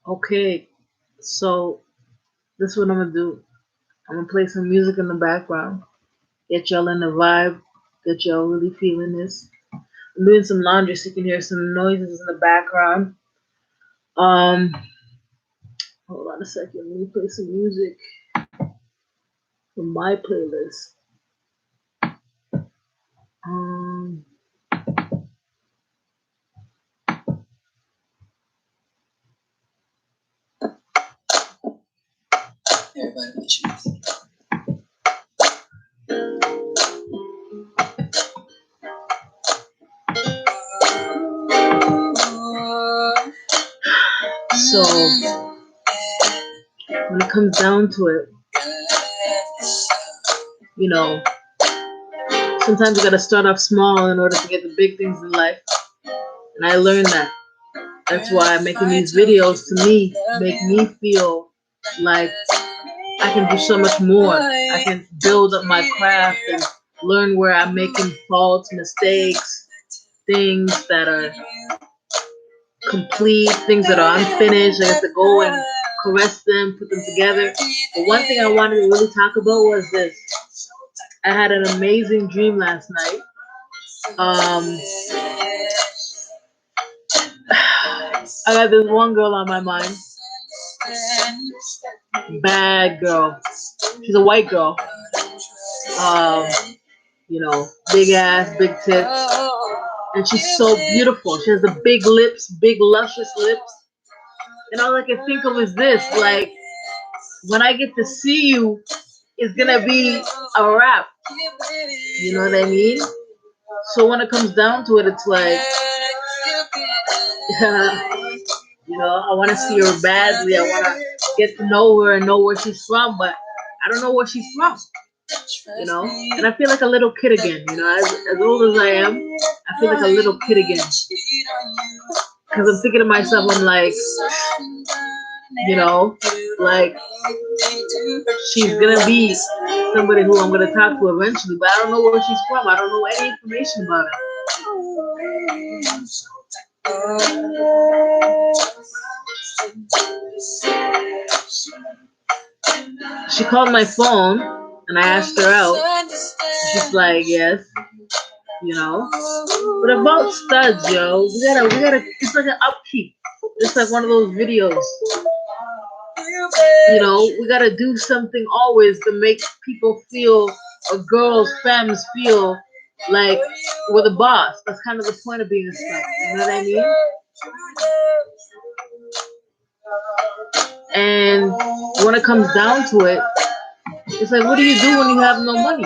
Okay, so this is what I'm gonna do. I'm gonna play some music in the background, get y'all in the vibe, get y'all really feeling this. I'm doing some laundry, so you can hear some noises in the background. Um, Hold on a second. Let me play some music from my playlist. Um, so when it comes down to it, you know, sometimes you gotta start off small in order to get the big things in life. And I learned that. That's why making these videos to me make me feel like I can do so much more. I can build up my craft and learn where I'm making faults, mistakes, things that are complete, things that are unfinished. I have to go and caress them, put them together. But one thing I wanted to really talk about was this. I had an amazing dream last night. Um, I got this one girl on my mind. Bad girl. She's a white girl. Um, big ass, big tits. And she's so beautiful. She has the big lips, big luscious lips. And all I can think of is this, like, when I get to see you, it's gonna be a wrap. You know what I mean? So when it comes down to it, it's like, I want to see her badly. I want to get to know her and know where she's from, but I don't know where she's from. And I feel like a little kid again. As old as I am, I feel like a little kid again. Because I'm thinking to myself, I'm like, you know, like she's gonna be somebody who I'm gonna talk to eventually, but I don't know where she's from. I don't know any information about her. She called my phone and I asked her out. She's like, yes, But about studs, yo, we gotta. It's like an upkeep. It's like one of those videos. We gotta do something always to make people feel, or girls, femmes feel like we're the boss. That's kind of the point of being a stud. You know what I mean? And when it comes down to it, it's like, what do you do when you have no money?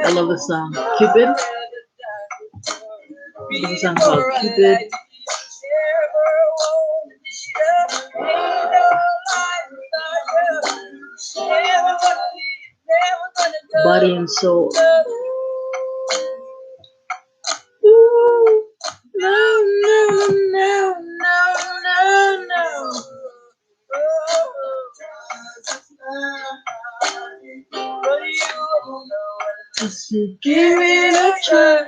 I love the song. Cupid. There's a song called Cupid. Body and soul. Ooh, no, no, no, no, no, no. Just to give it a try.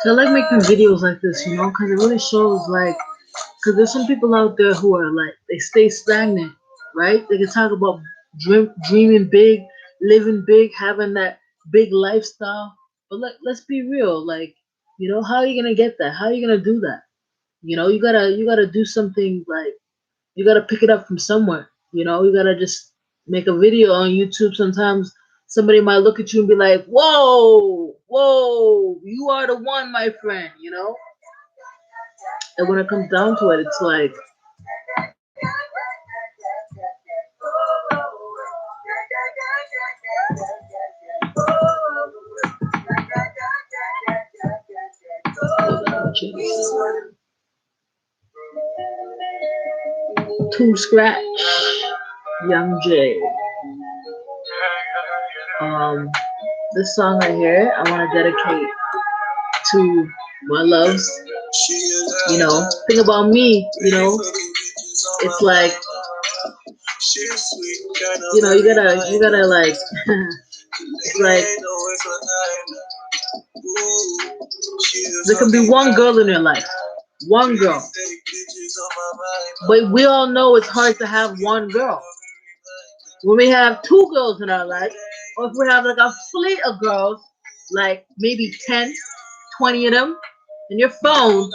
So I like making videos like this, because it really shows, like, because there's some people out there who are like, they stay stagnant, right? They can talk about dreaming big, living big, having that big lifestyle. But let's be real, like, how are you gonna get that? How are you gonna do that? You gotta do something, like, you gotta pick it up from somewhere. You gotta just make a video on YouTube. Sometimes somebody might look at you and be like, "Whoa, whoa, you are the one, my friend." And when it comes down to it, it's like, Scratches. Two Scratch. Young J. Um, this song right here, I want to dedicate to my loves. You know, think about me. You know, it's like, you gotta like, it's like there can be one girl in your life, one girl, but we all know it's hard to have one girl. When we have two girls in our life, or if we have like a fleet of girls, like maybe 10, 20 of them, and your phone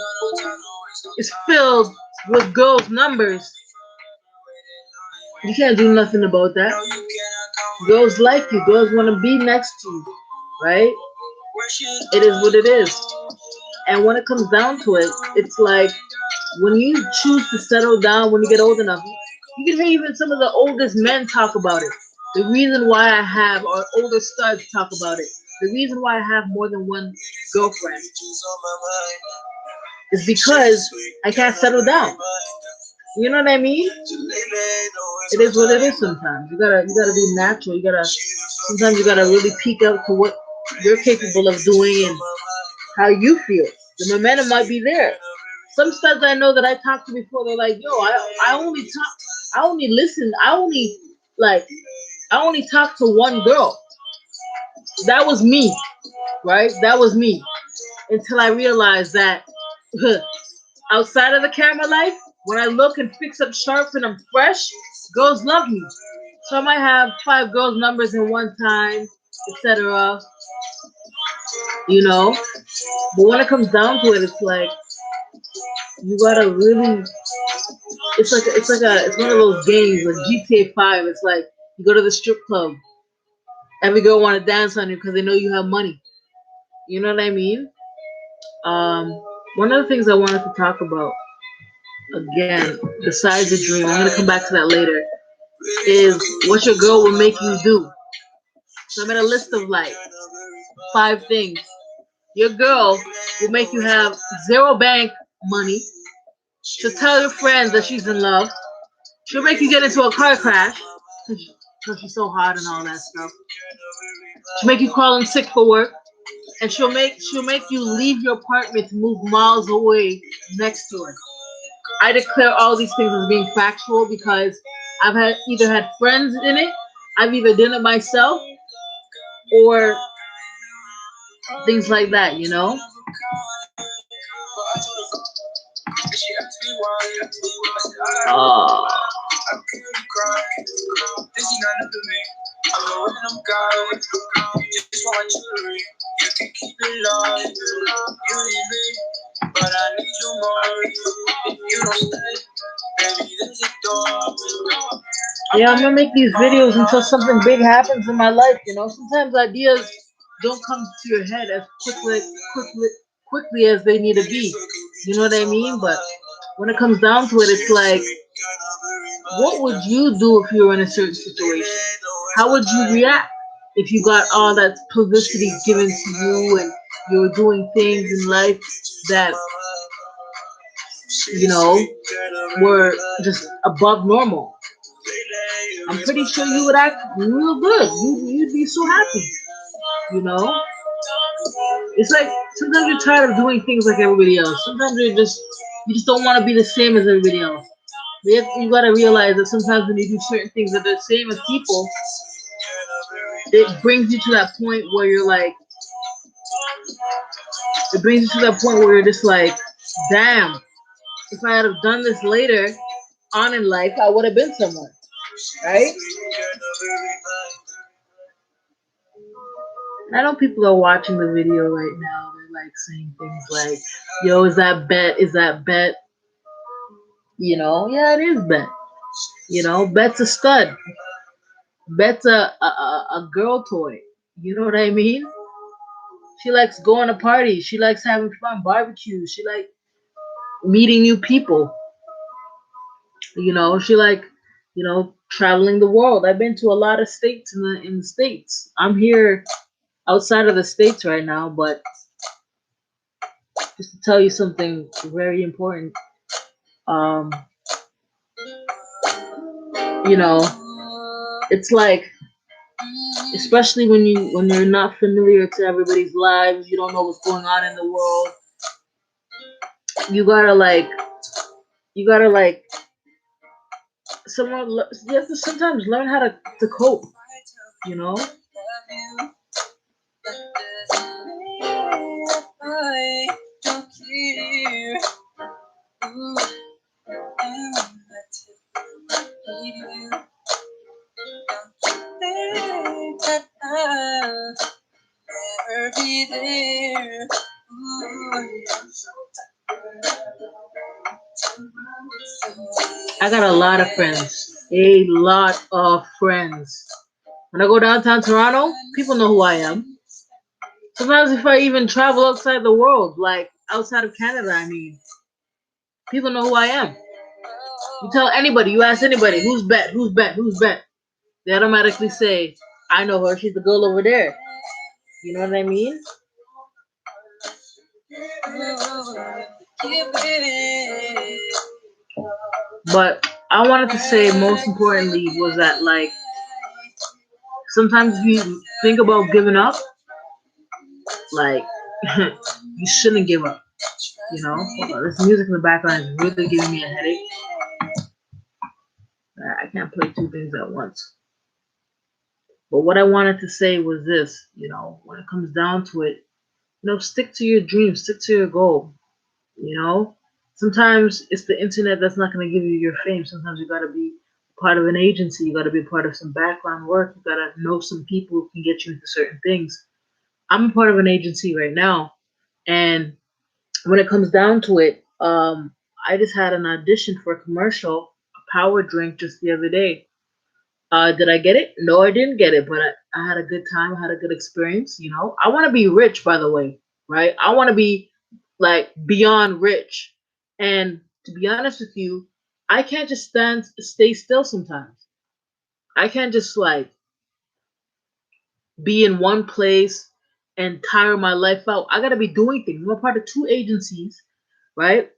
is filled with girls' numbers, you can't do nothing about that. Girls like you, girls want to be next to you, right? It is what it is. And when it comes down to it, it's like when you choose to settle down when you get old enough, you can hear even some of the oldest men talk about it. The reason why I have, or older studs talk about it, the reason why I have more than one girlfriend is because I can't settle down. You know what I mean? It is what it is sometimes. You gotta be natural. Sometimes you gotta really peek out to what you're capable of doing and how you feel. The momentum might be there. Some studs I know that I talked to before, they're like, yo, I only talk, I only listen, like, I only talk to one girl. That was me, right? That was me. Until I realized that outside of the camera life, when I look and fix up sharps and I'm fresh, girls love me. So I might have 5 girls' numbers in one time, etc. You know? But when it comes down to it, it's like you gotta really. It's one of those games like GTA 5. It's like you go to the strip club, every girl want to dance on you because they know you have money. You know what I mean? Um, One of the things I wanted to talk about again, besides the dream, I'm gonna come back to that later, is what your girl will make you do. So I made a list of like 5 things. Your girl will make you have zero bank money. She'll tell your friends that she's in love. She'll make you get into a car crash because she's so hot and all that stuff. She'll make you call in sick for work, and she'll make you leave your apartment to move miles away next to her. I declare all these things as being factual because I've either had friends in it, I've either done it myself, or things like that. You know. Oh. Yeah, I'm gonna make these videos until something big happens in my life. You know, sometimes ideas don't come to your head as quickly as they need to be. You know what I mean? But when it comes down to it, it's like, what would you do if you were in a certain situation? How would you react if you got all that publicity given to you and you were doing things in life that you know were just above normal? I'm pretty sure you would act real good. You'd be so happy. You know, it's like sometimes you're tired of doing things like everybody else. Sometimes you just don't want to be the same as everybody else. But you gotta realize that sometimes when you do certain things that are the same as people, it brings you to that point where you're like, it brings you to that point where you're just like, damn, if I had have done this later on in life, I would have been somewhere, right? I know people are watching the video right now. They're like saying things like, "Yo, is that bet? Is that bet?" You know, yeah, it is bet. You know, bet's a stud. Bet's a girl toy. You know what I mean? She likes going to parties. She likes having fun, barbecues. She like meeting new people. She like, traveling the world. I've been to a lot of states in the states. I'm here outside of the states right now, but just to tell you something very important. Um, you know, it's like, especially when you're not familiar to everybody's lives, you don't know what's going on in the world. You gotta like, you gotta like, you have to sometimes learn how to cope. You know, I got a lot of friends. A lot of friends. When I go downtown Toronto, people know who I am. Sometimes if I even travel outside the world, like outside of Canada, I mean, people know who I am. You tell anybody, you ask anybody, who's Bet, who's Bet, who's Bet. They automatically say, I know her, she's the girl over there. You know what I mean? But I wanted to say most importantly was that like sometimes if you think about giving up, like you shouldn't give up. You know? Hold on, this music in the background is really giving me a headache. I can't play two things at once. But what I wanted to say was this, when it comes down to it, stick to your dreams, stick to your goal. You know, sometimes it's the internet that's not going to give you your fame. Sometimes you got to be part of an agency. You got to be part of some background work. You got to know some people who can get you into certain things. I'm a part of an agency right now, and when it comes down to it, I just had an audition for a commercial, a power drink, just the other day. Did I get it? No, I didn't get it, but I had a good time. I had a good experience. I want to be rich, by the way, right? I want to be like beyond rich. And to be honest with you, I can't just stay still sometimes. I can't just like be in one place and tire my life out. I got to be doing things. I'm a part of two agencies, right?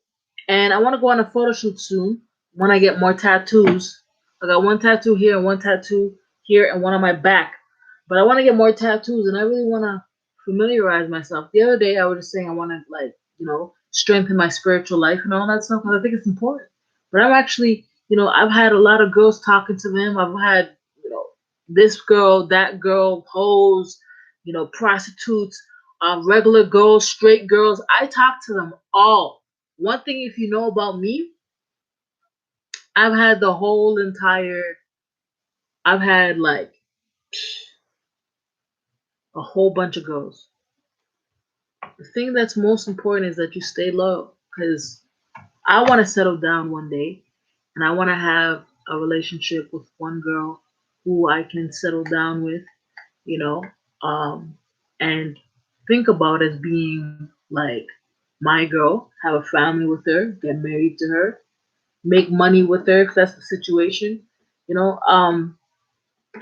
And I want to go on a photo shoot soon when I get more tattoos. I got one tattoo here and one tattoo here and one on my back. But I want to get more tattoos and I really want to familiarize myself. The other day I was just saying I want to like, strengthen my spiritual life and all that stuff because I think it's important. But I'm actually, I've had a lot of girls talking to them. I've had, this girl, that girl, hoes, prostitutes, regular girls, straight girls. I talk to them all. One thing, if you know about me, I've had the whole entire, I've had like a whole bunch of girls. The thing that's most important is that you stay low because I want to settle down one day and I want to have a relationship with one girl who I can settle down with, you know, um, and think about as being like my girl, have a family with her, get married to her, make money with her if that's the situation. You know,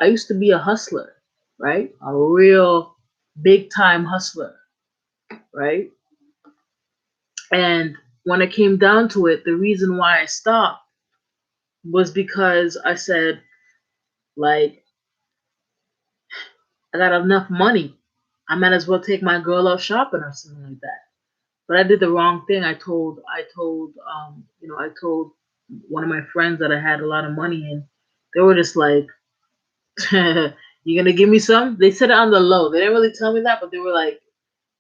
I used to be a hustler, right? A real big time hustler, right? And when it came down to it, the reason why I stopped was because I said, like, I got enough money. I might as well take my girl out shopping or something like that. But I did the wrong thing. I told one of my friends that I had a lot of money, and they were just like, "You gonna give me some?" They said it on the low. They didn't really tell me that, but they were like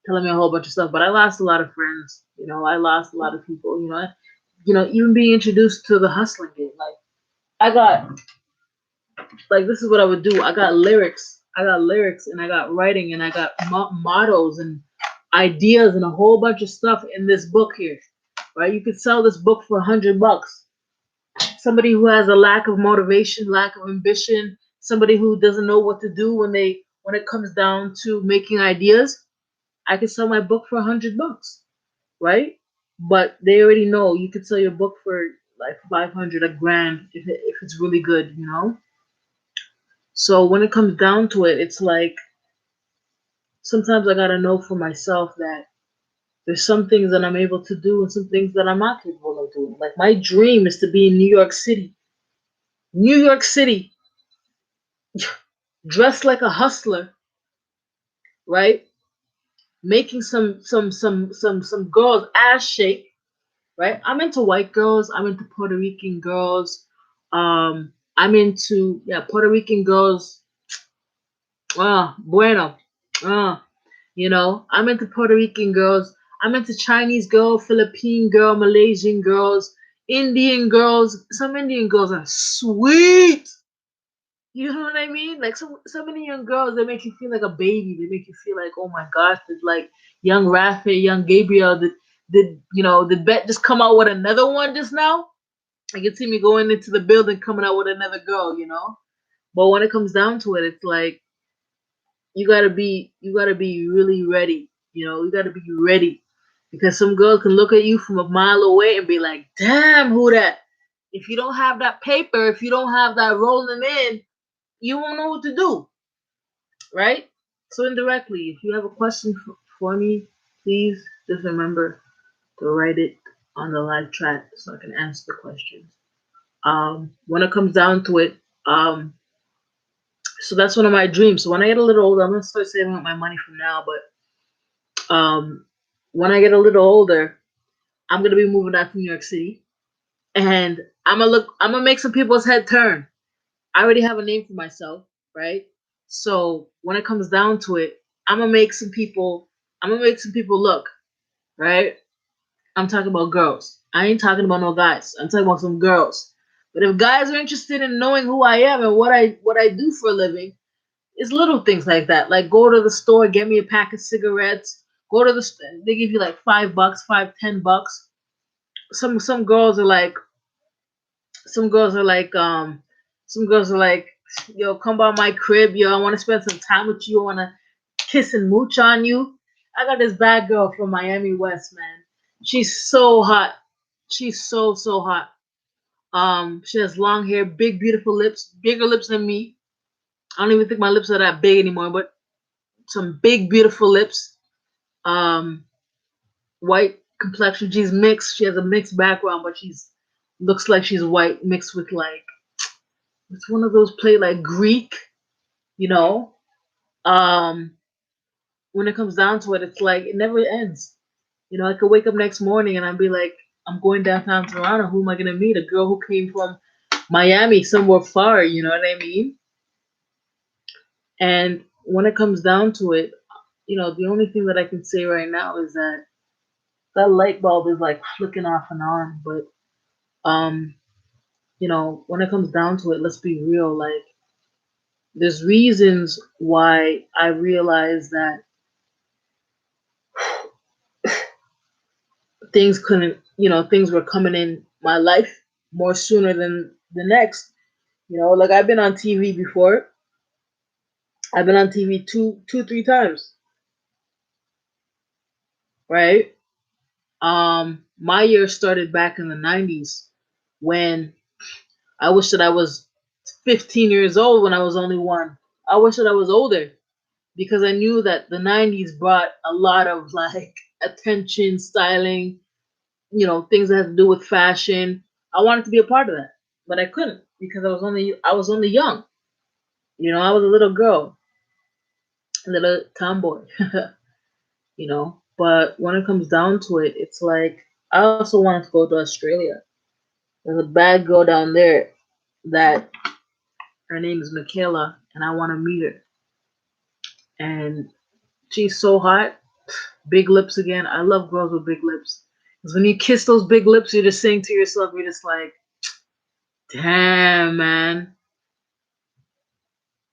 telling me a whole bunch of stuff. But I lost a lot of friends. I lost a lot of people. Even being introduced to the hustling game. Like I got, like this is what I would do. I got lyrics, and I got writing, and I got mottos and ideas and a whole bunch of stuff in this book here. Right? You could sell this book for $100. Somebody who has a lack of motivation, lack of ambition, somebody who doesn't know what to do when it comes down to making ideas, I could sell my book for $100, right? But they already know you could sell your book for like 500, a grand if it's really good. So when it comes down to it, it's like sometimes I gotta know for myself that There's some things that I'm able to do and some things that I'm not capable of doing. Like my dream is to be in New York City. New York City, dressed like a hustler, right? Making some girls ass shake, right? I'm into white girls. I'm into Puerto Rican girls. I'm into Puerto Rican girls. Bueno. Ah, I'm into Puerto Rican girls. I'm into Chinese girl, Philippine girl, Malaysian girls, Indian girls. Some Indian girls are sweet. You know what I mean? Like some Indian girls, they make you feel like a baby. They make you feel like, oh my gosh, did like young Raphael, young Gabriel, did Bet just come out with another one just now? I can see me going into the building coming out with another girl. But when it comes down to it, it's like you gotta be really ready. You gotta be ready because some girl can look at you from a mile away and be like, "Damn, who that?" If you don't have that paper, if you don't have that rolling in, you won't know what to do, right? So indirectly, if you have a question for me, please just remember to write it on the live chat so I can answer the questions. When it comes down to it, so that's one of my dreams. So when I get a little older, I'm gonna start saving up my money from now. But when I get a little older, I'm gonna be moving out to New York City, and I'm gonna make some people's head turn. I already have a name for myself, right? So when it comes down to it, I'm gonna make some people. I'm gonna make some people look, right? I'm talking about girls. I ain't talking about no guys. I'm talking about some girls. But if guys are interested in knowing who I am and what I do for a living, it's little things like that. Like go to the store, get me a pack of cigarettes. Go to the they give you like $5, 5, $10. Some girls are like some girls are like some girls are like, yo, come by my crib, yo, I want to spend some time with you, I want to kiss and mooch on you. I got this bad girl from Miami West, man. She's so hot. She's so hot. She has long hair, big beautiful lips, bigger lips than me. I don't even think my lips are that big anymore, but some big beautiful lips. Um, White complexion. She's mixed. She has a mixed background, but she's looks like she's white mixed with like it's one of those play like Greek, you know. Um, when it comes down to it, it's like it never ends. I could wake up next morning and I'd be like, I'm going downtown Toronto. Who am I gonna meet? A girl who came from Miami, somewhere far. You know what I mean? And when it comes down to it, the only thing that I can say right now is that that light bulb is like flicking off and on. But um, when it comes down to it, let's be real. Like, there's reasons why I realized that things were coming in my life more sooner than the next. Like I've been on TV before. I've been on TV two, 3 times, right? My year started back in the '90s when I wish that I was 15 years old when I was only one. I wish that I was older because I knew that the '90s brought a lot of like attention, styling, things that had to do with fashion. I wanted to be a part of that, but I couldn't because I was only young. I was a little girl, a little tomboy. But when it comes down to it, it's like I also wanted to go to Australia. There's a bad girl down there that her name is Michaela, and I want to meet her. And she's so hot, big lips again. I love girls with big lips. Because when you kiss those big lips, you're just saying to yourself, you're just like, damn, man.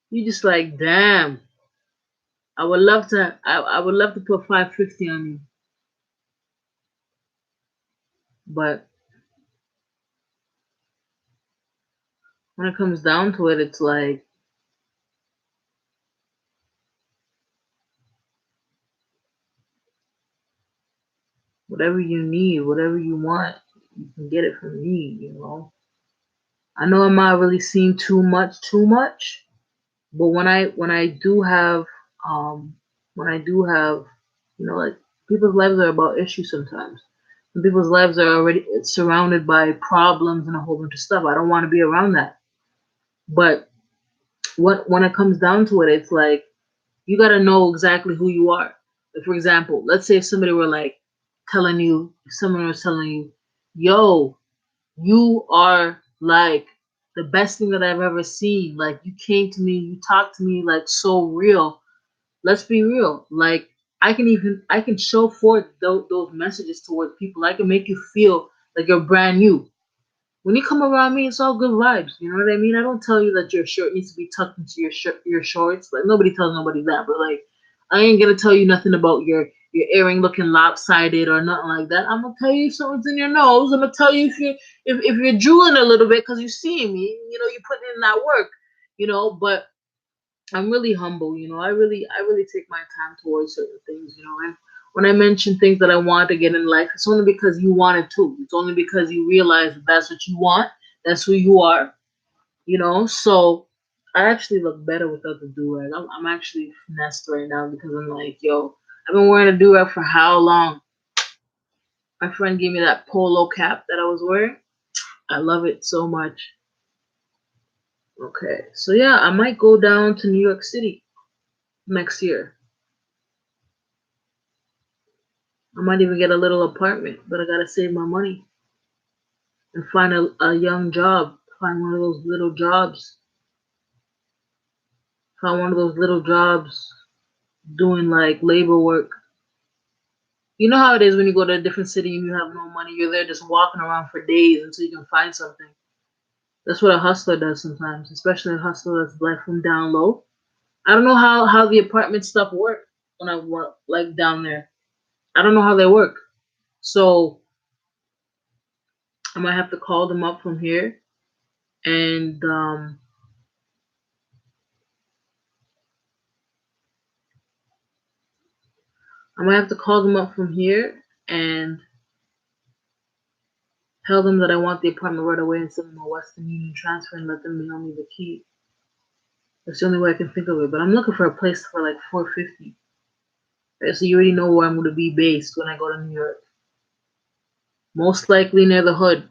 You just like, damn. I would love to put 550 on you. But when it comes down to it, it's like whatever you need, whatever you want, you can get it from me. I know I'm not really seeing too much, but when I do have, um, when I do have, like People's lives are about issues sometimes. And people's lives are already surrounded by problems and a whole bunch of stuff. I don't want to be around that. But when it comes down to it, it's like you got to know exactly who you are. Like, for example, let's say if somebody were like telling you, if someone was telling you, yo, you are like the best thing that I've ever seen. Like, you came to me, you talked to me like so real. Let's be real. Like, I can show forth those messages towards people. I can make you feel like you're brand new. When you come around me, it's all good vibes. You know what I mean? I don't tell you that your shirt needs to be tucked into your shorts. Like, nobody tells nobody that. But like, I ain't gonna tell you nothing about your earring looking lopsided or nothing like that. I'm gonna tell you if something's in your nose. I'm gonna tell you if you're drooling a little bit because you see me. You know, you putting in that work. You know, but I'm really humble. You know, I really take my time towards certain things. You know, and when I mention things that I want to get in life, it's only because you want it too. It's only because you realize that that's what you want. That's who you are. You know, so I actually look better without the do rag. I'm actually finessed right now because I'm like, yo, I've been wearing a do rag for how long? My friend gave me that polo cap that I was wearing. I love it so much. Okay, so yeah, I might go down to New York City next year. I might even get a little apartment, but I gotta save my money and find a young job. Find one of those little jobs. Find one of those little jobs doing like labor work. You know how it is when you go to a different city and you have no money. You're there just walking around for days until you can find something. That's what a hustler does sometimes, especially a hustler that's like from down low. I don't know how the apartment stuff work when I work like down there. I don't know how they work. So I might have to call them up from here and I might have to call them up from here and tell them that I want the apartment right away and send them a Western Union transfer and let them mail me the key. That's the only way I can think of it. But I'm looking for a place for like 450. Right, so you already know where I'm going to be based when I go to New York. Most likely near the hood.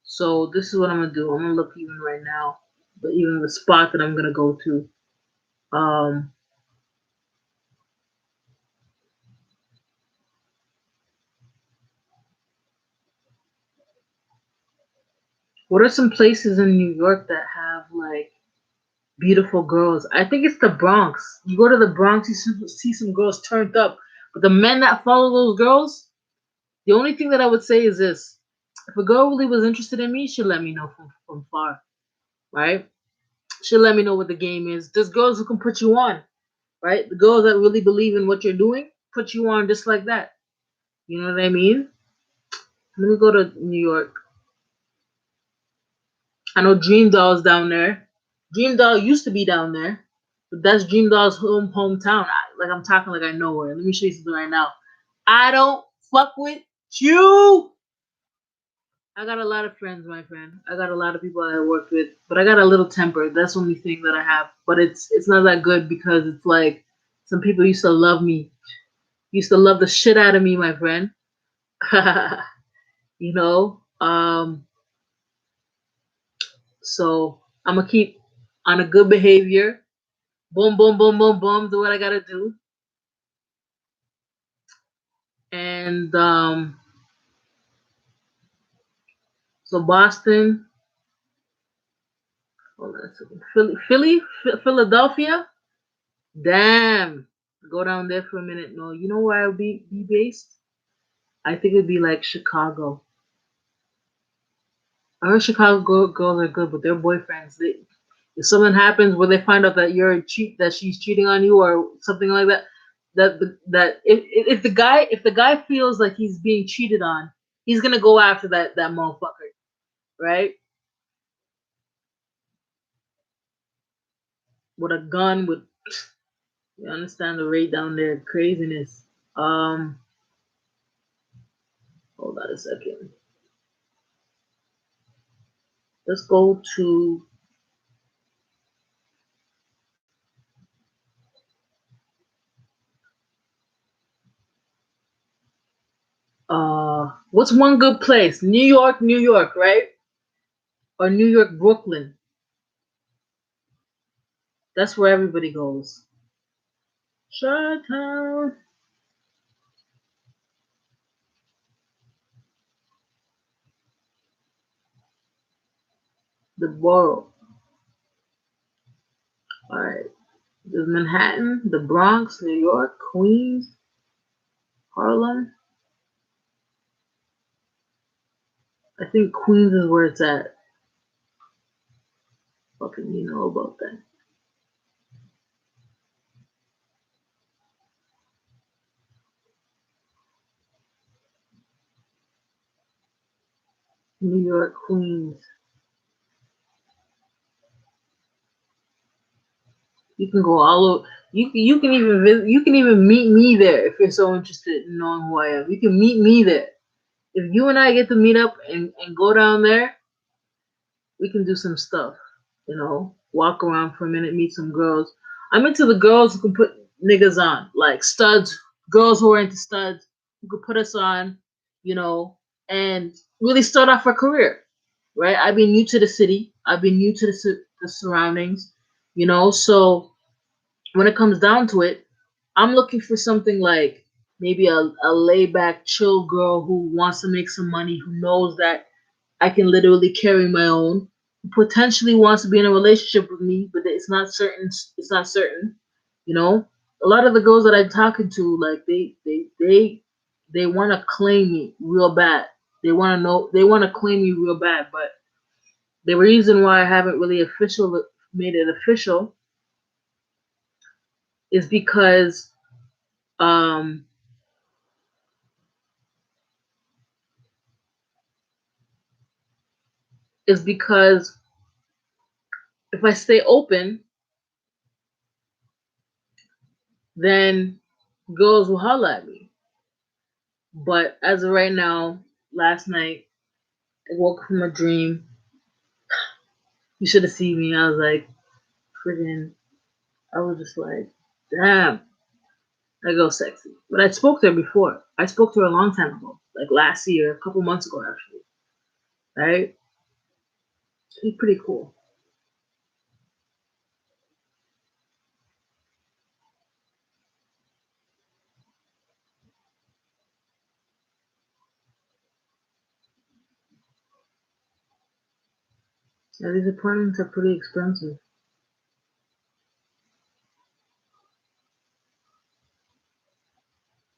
So this is what I'm gonna do. I'm gonna look even right now, but even the spot that I'm gonna go to. Um, what are some places in New York that have like beautiful girls? I think it's the Bronx. You go to the Bronx, you see some girls turned up, but the men that follow those girls, the only thing that I would say is this: if a girl really was interested in me, she'd let me know from far, right? She'll let me know what the game is. There's girls who can put you on, right? The girls that really believe in what you're doing put you on just like that. You know what I mean? Let me go to New York. I know Dream Doll's down there. Dream Doll used to be down there, but that's Dream Doll's hometown. Like I'm talking like I know her. Let me show you something right now. I don't fuck with you. I got a lot of friends, my friend. I got a lot of people that I work with, but I got a little temper. That's the only thing that I have. But it's not that good because it's like some people used to love me, used to love the shit out of me, my friend. you know. So I'm gonna keep on a good behavior. Boom, boom, boom, boom, boom. Do what I gotta do. And so Boston, hold on a second. Philadelphia. Damn. Go down there for a minute. No, you know where I'll be based? I think it'd be like Chicago. I heard Chicago girls are good, but their boyfriends. If something happens where they find out that that she's cheating on you or something like that, that if the guy feels like he's being cheated on, he's gonna go after that motherfucker, right? With a gun, with you understand the rate down there, craziness. Um, hold on a second. Let's go to What's one good place? New York, right? Or New York, Brooklyn. That's where everybody goes. Chi-town. The borough. Alright. There's Manhattan, the Bronx, New York, Queens, Harlem. I think Queens is where it's at. Fucking you know about that. New York, Queens. You can go all over. You can even visit, you can even meet me there if you're so interested in knowing who I am. You can meet me there. If you and I get to meet up and go down there, we can do some stuff. You know, walk around for a minute, meet some girls. I'm into the girls who can put niggas on, like studs, girls who are into studs, who could put us on, you know, and really start off our career, right? I've been new to the city. I've been new to the surroundings, you know. So when it comes down to it, I'm looking for something like maybe a laid back, chill girl who wants to make some money, who knows that I can literally carry my own, who potentially wants to be in a relationship with me, but it's not certain. It's not certain, you know. A lot of the girls that I'm talking to, like they want to claim me real bad. They want to know. They want to claim me real bad. But the reason why I haven't really made it official is because um is because if I stay open, then girls will holler at me. But as of right now, last night I woke from a dream. You should have seen me. I was like, friggin', I was just like, damn, that girl's sexy. But I spoke to her before. I spoke to her a long time ago, like last year, a couple months ago actually. Right? She's pretty cool. Yeah, these apartments are pretty expensive.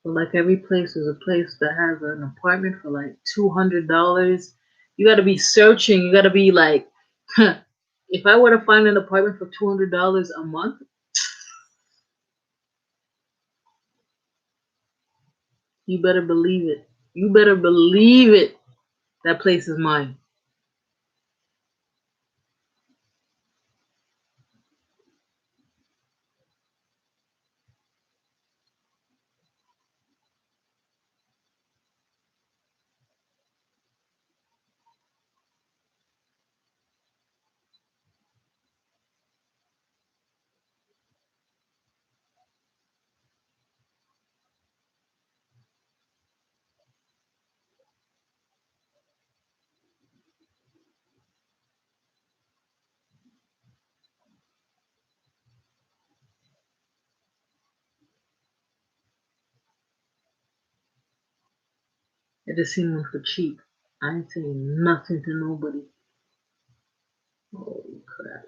But like every place is a place that has an apartment for like $200. You gotta be searching. You gotta be like, if I were to find an apartment for $200 a month, you better believe it. You better believe it. That place is mine. I just seen one for cheap. I ain't saying nothing to nobody. Holy crap.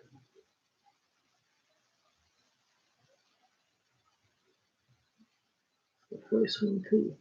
The first one too.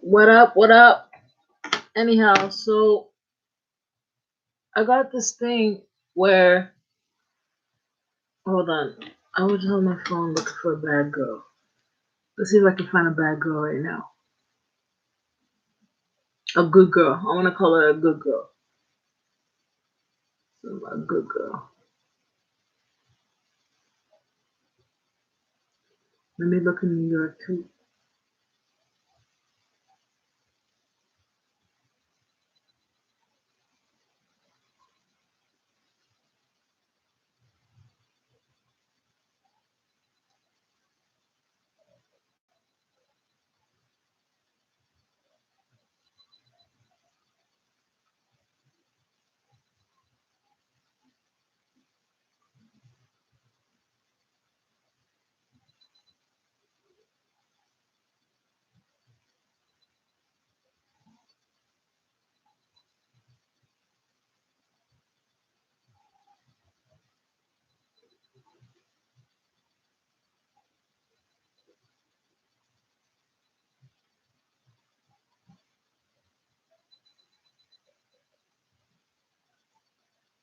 What up? What up? Anyhow, so I got this thing where Hold on. I was just on my phone looking for a bad girl. Let's see if I can find a bad girl right now. A good girl. I want to call her a good girl. So, a good girl. Let me look in New York too.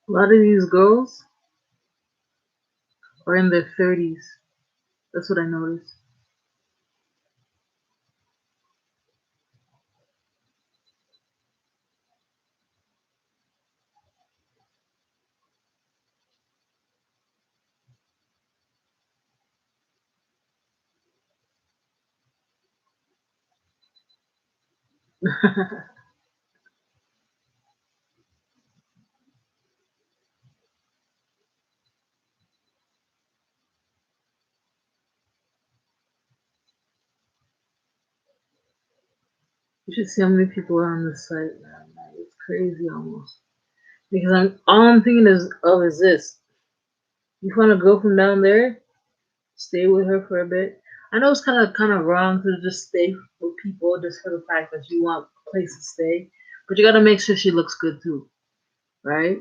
A lot of these girls are in their 30s. That's what I noticed. You should see how many people are on this site, man. Like, it's crazy almost. Because all I'm thinking is this. You find a girl from down there, stay with her for a bit. I know it's kind of wrong to just stay with people just for the fact that you want a place to stay, but you gotta make sure she looks good too, right?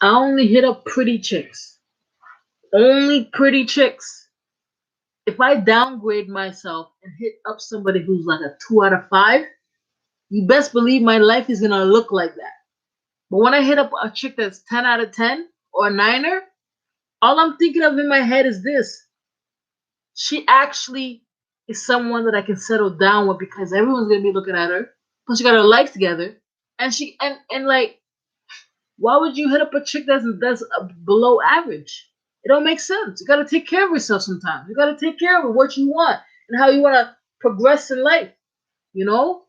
I only hit up pretty chicks. Only pretty chicks. If I downgrade myself and hit up somebody who's like a 2 out of 5, you best believe my life is gonna look like that. But when I hit up a chick that's 10 out of 10 or a niner, all I'm thinking of in my head is this: she actually is someone that I can settle down with because everyone's gonna be looking at her. Plus, she got her life together, and like, why would you hit up a chick that's below average? It don't make sense. You gotta take care of yourself sometimes. You gotta take care of what you want and how you wanna progress in life.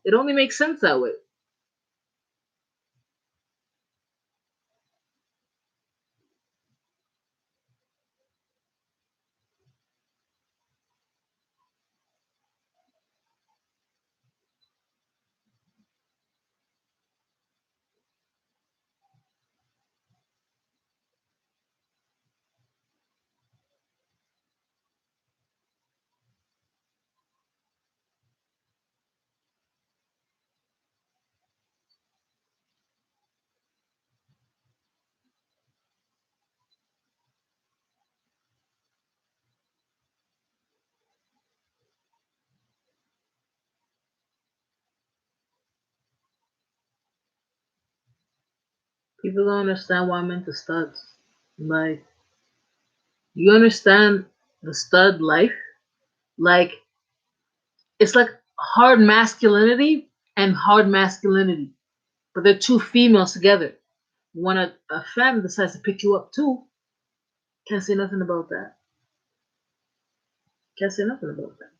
It only makes sense that way. People don't understand why I'm into studs. Like, you understand the stud life? Like, it's like hard masculinity and hard masculinity, but they're two females together. When a femme decides to pick you up too, can't say nothing about that. Can't say nothing about that.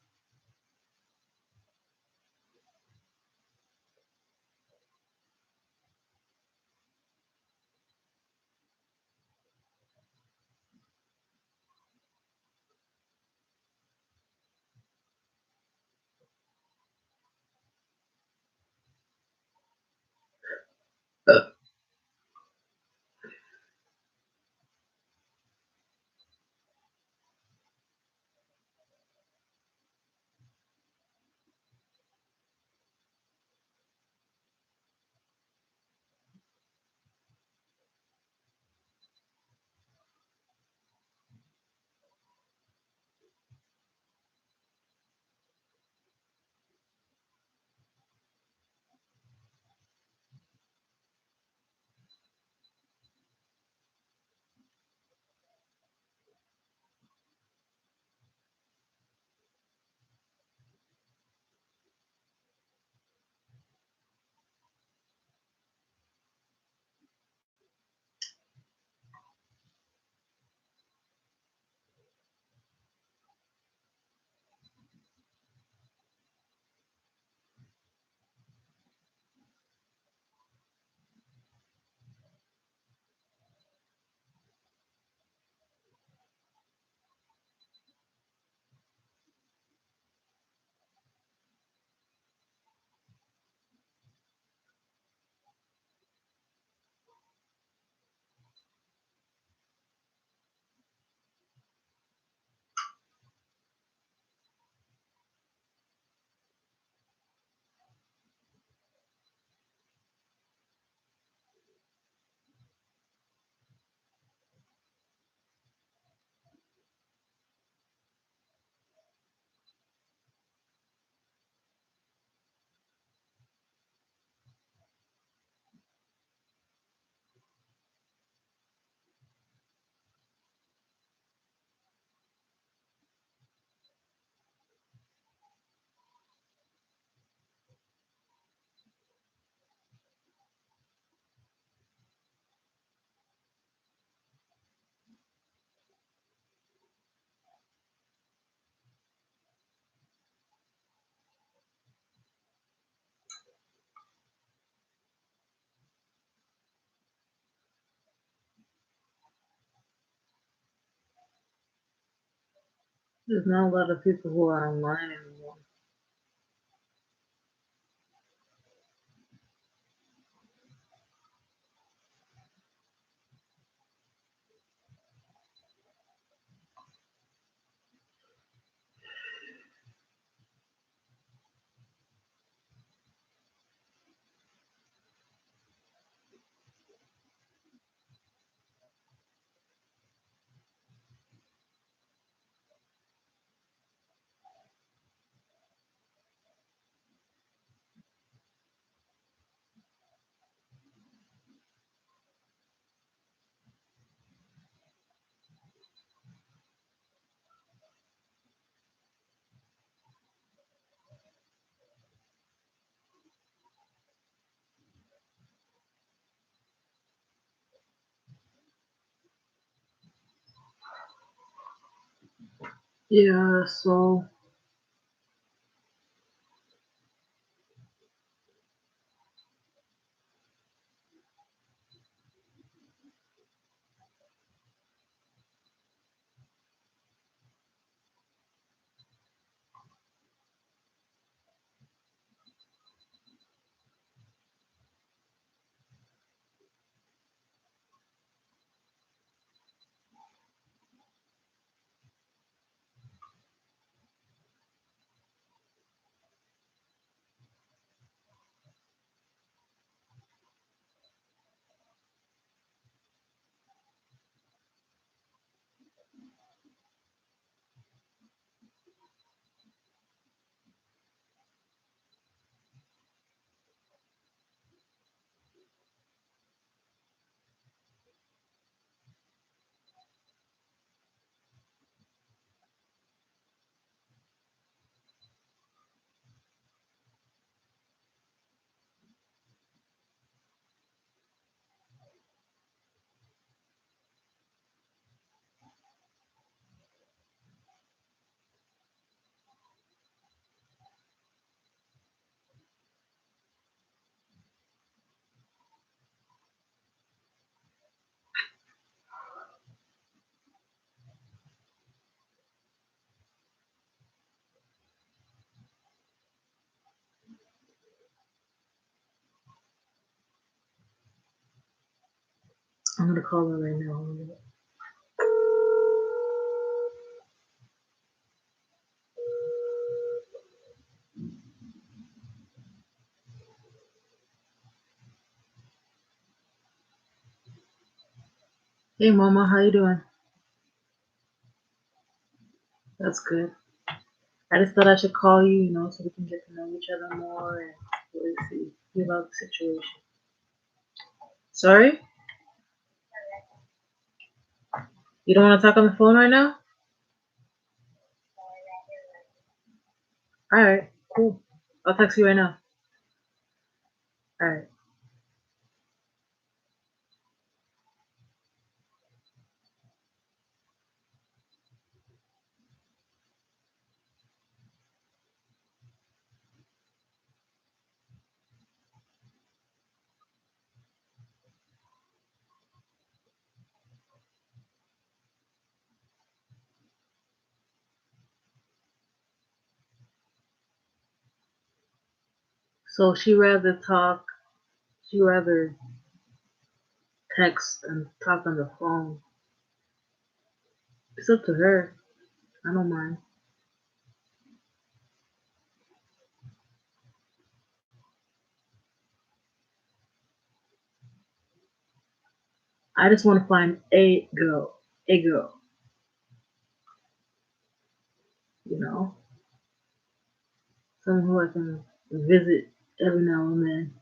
There's not a lot of people who are online anymore. Yeah, so I'm gonna call her right now. Hey, Mama, how you doing? That's good. I just thought I should call you, so we can get to know each other more and really see about the situation. Sorry? You don't want to talk on the phone right now? Alright, cool. I'll text you right now. Alright. So she rather text and talk on the phone. It's up to her. I don't mind. I just want to find a girl. A girl. You know? Someone who I can visit every now and then.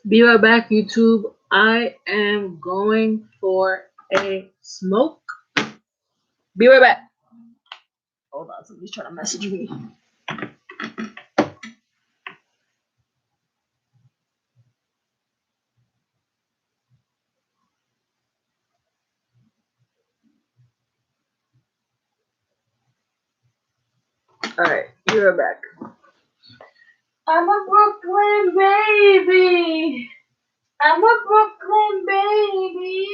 Be right back, YouTube. I am going for a smoke. Be right back. Hold on, somebody's trying to message me. Alright, be right back. I'm a Brooklyn baby. I'm a Brooklyn baby.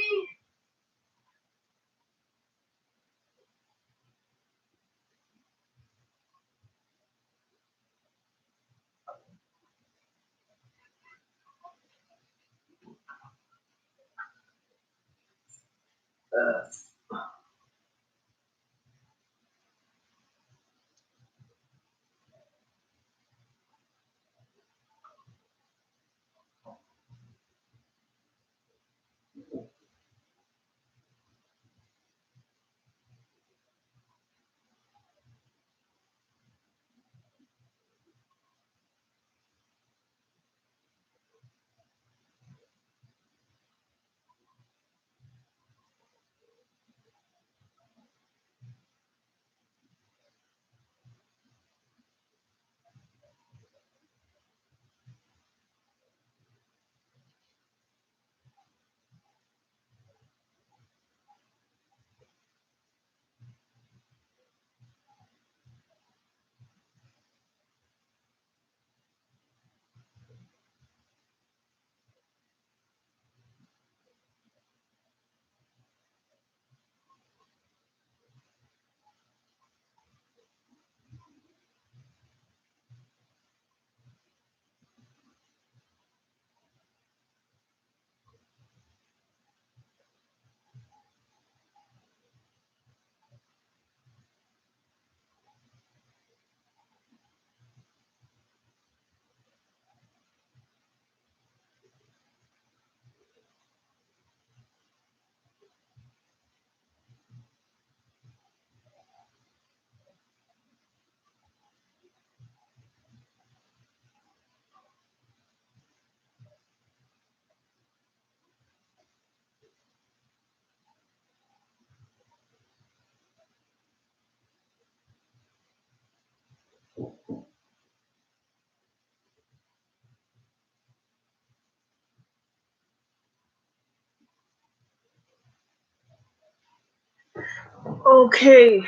Okay.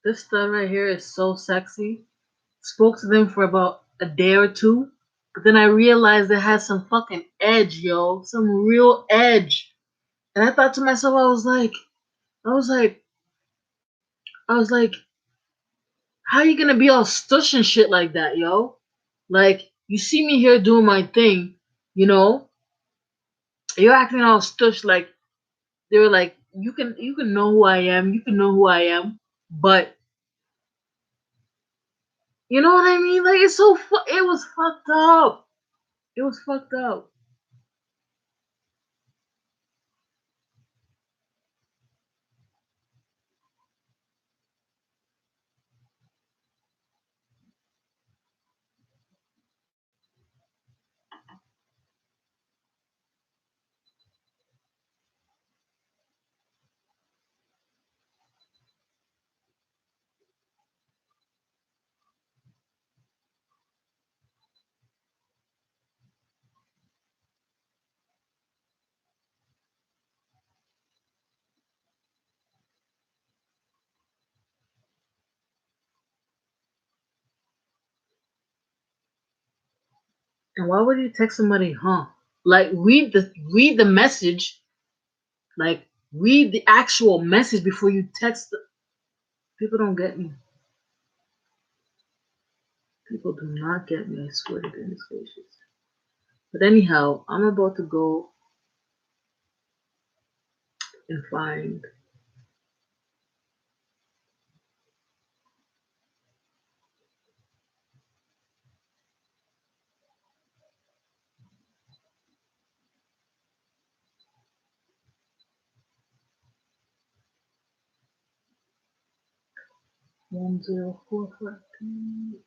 This stuff right here is so sexy. Spoke to them for about a day or two, but then I realized it had some fucking edge, yo, some real edge. And I thought to myself, I was like, I was like, how you gonna be all stush and shit like that, yo? Like, you see me here doing my thing, you know? You're acting all stush like they were like, you can know who I am, you can know who I am, but you know what I mean? Like it's so it was fucked up. It was fucked up. And why would you text somebody, huh? Like read the message, like read the actual message before you text. People don't get me. People do not get me. I swear to goodness gracious. But anyhow, I'm about to go and find one zero four five two.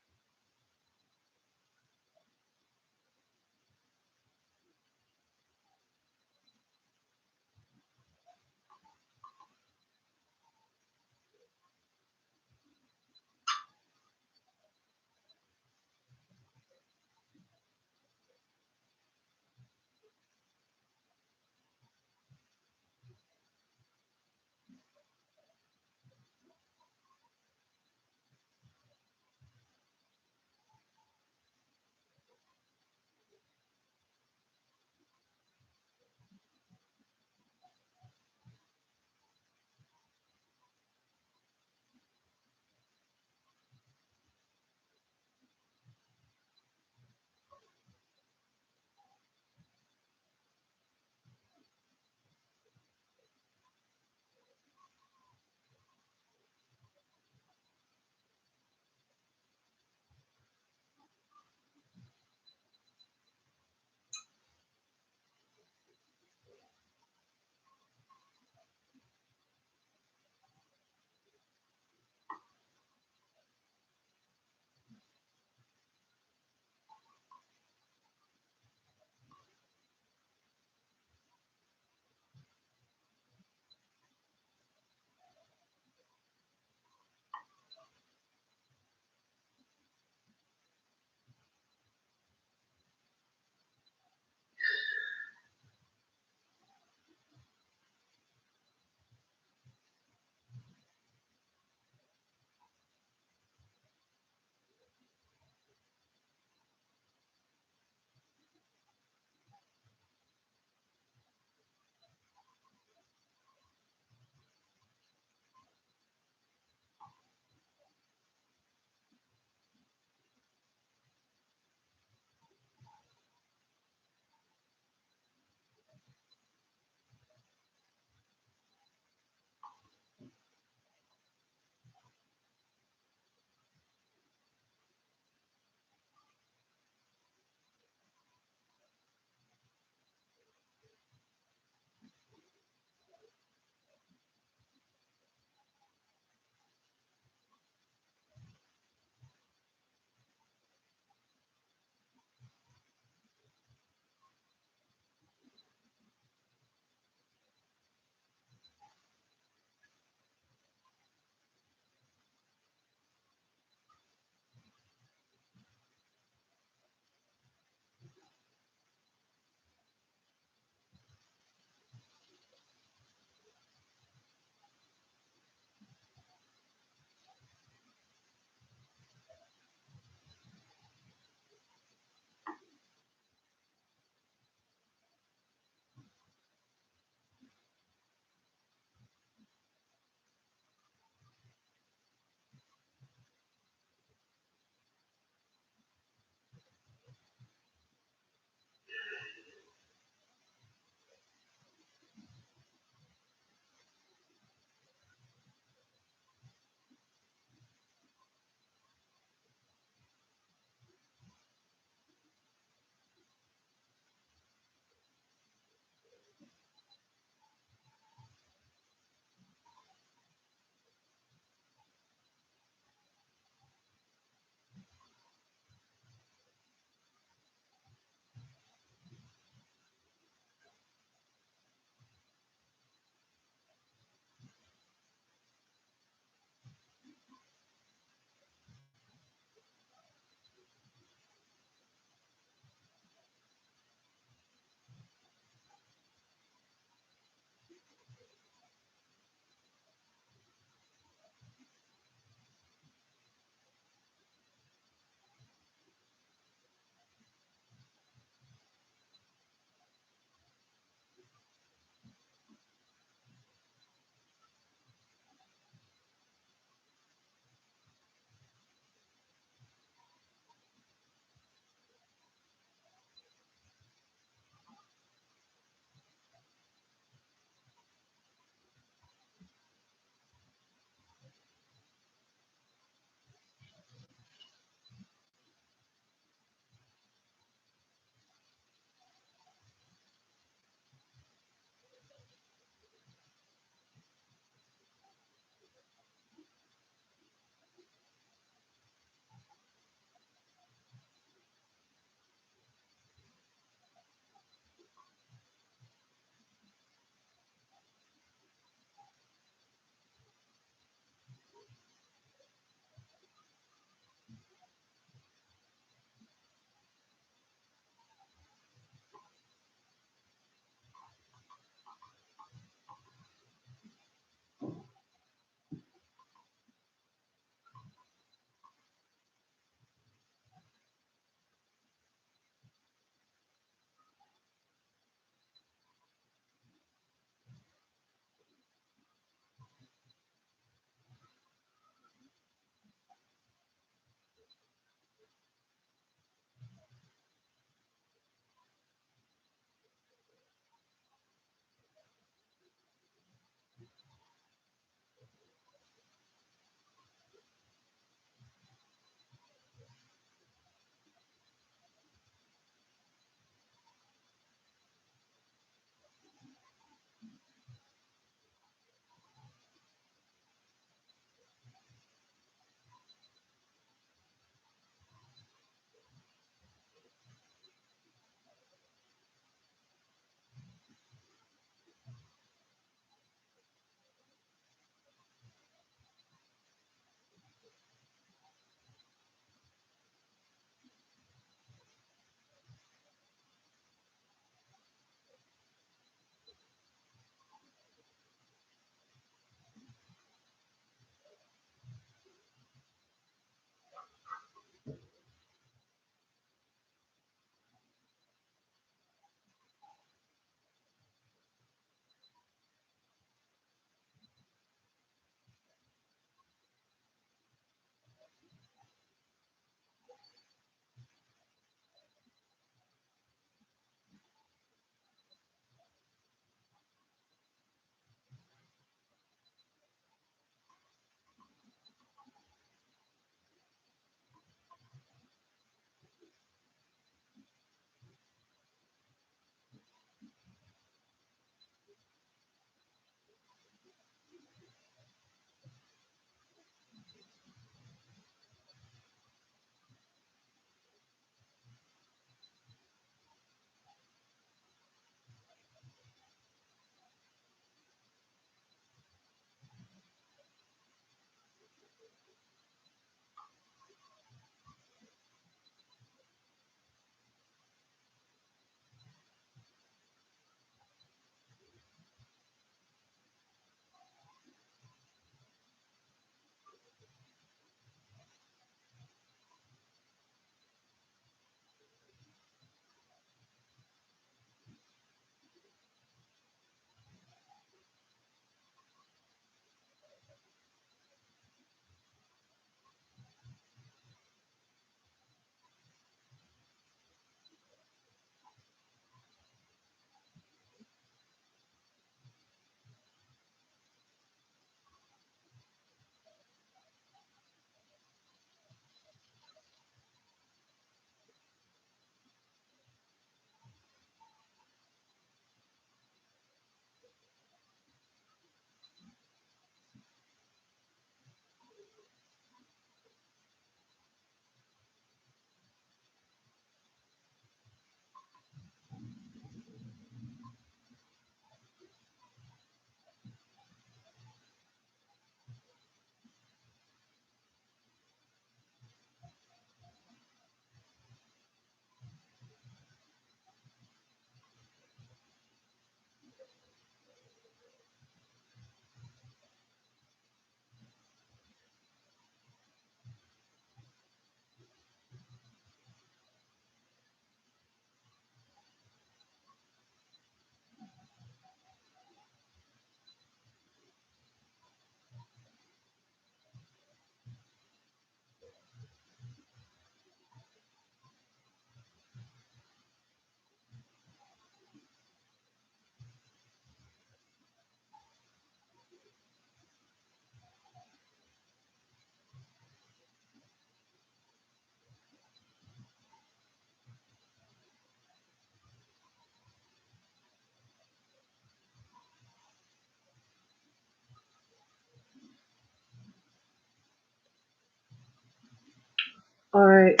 All right.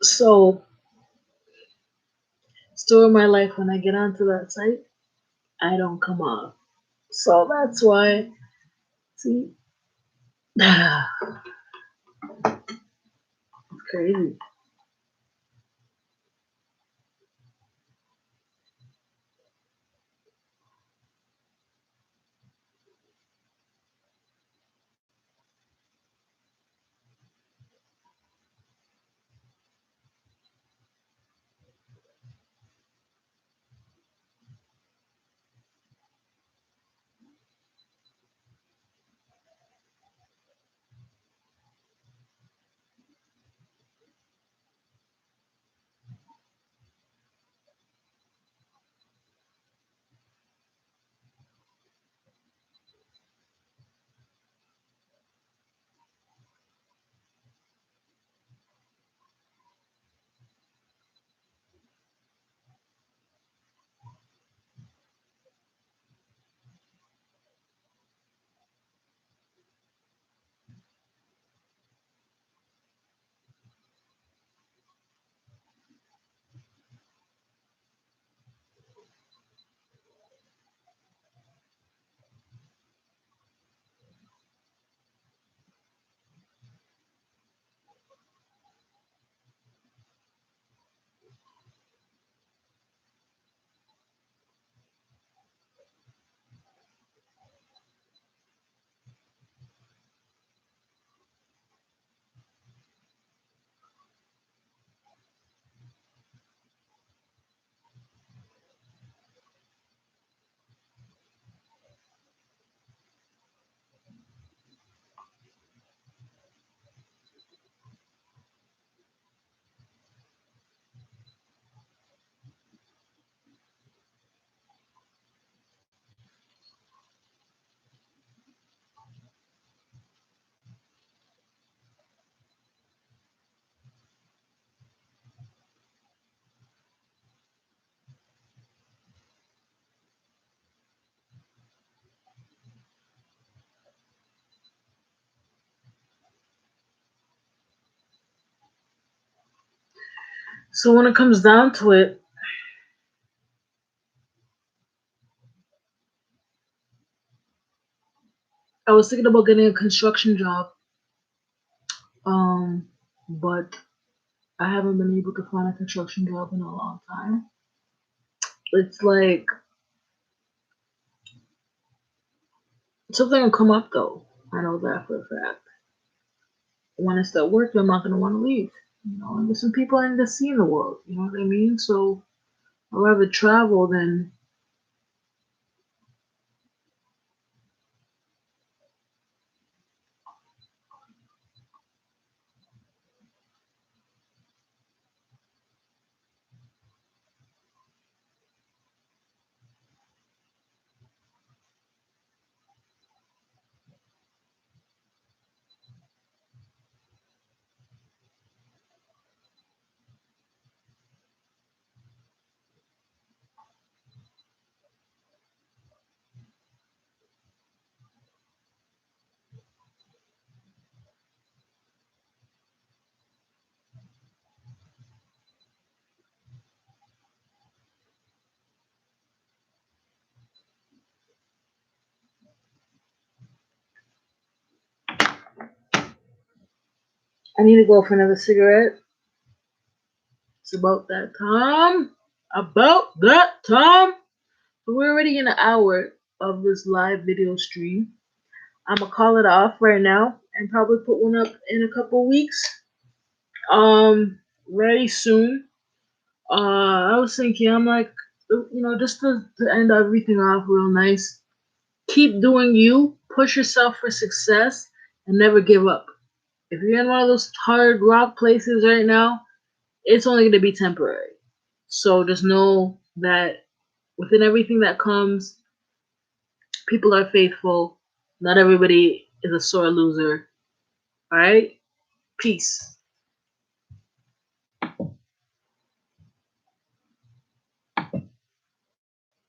So, story of my life, when I get onto that site, I don't come off. So that's why, see, it's crazy. So when it comes down to it, I was thinking about getting a construction job, um, but I haven't been able to find a construction job in a long time. It's like something will come up though. I know that for a fact. When I start working, I'm not gonna want to leave. You know, and there's some people I need to see in the world. You know what I mean? So I'd rather travel than. I need to go for another cigarette. It's about that time. About that time. We're already in an hour of this live video stream. I'm gonna call it off right now and probably put one up in a couple weeks. Very soon. I was thinking, I'm like, just to end everything off real nice. Keep doing you. Push yourself for success and never give up. If you're in one of those hard rock places right now, it's only going to be temporary. So just know that within everything that comes, people are faithful. Not everybody is a sore loser. All right? Peace.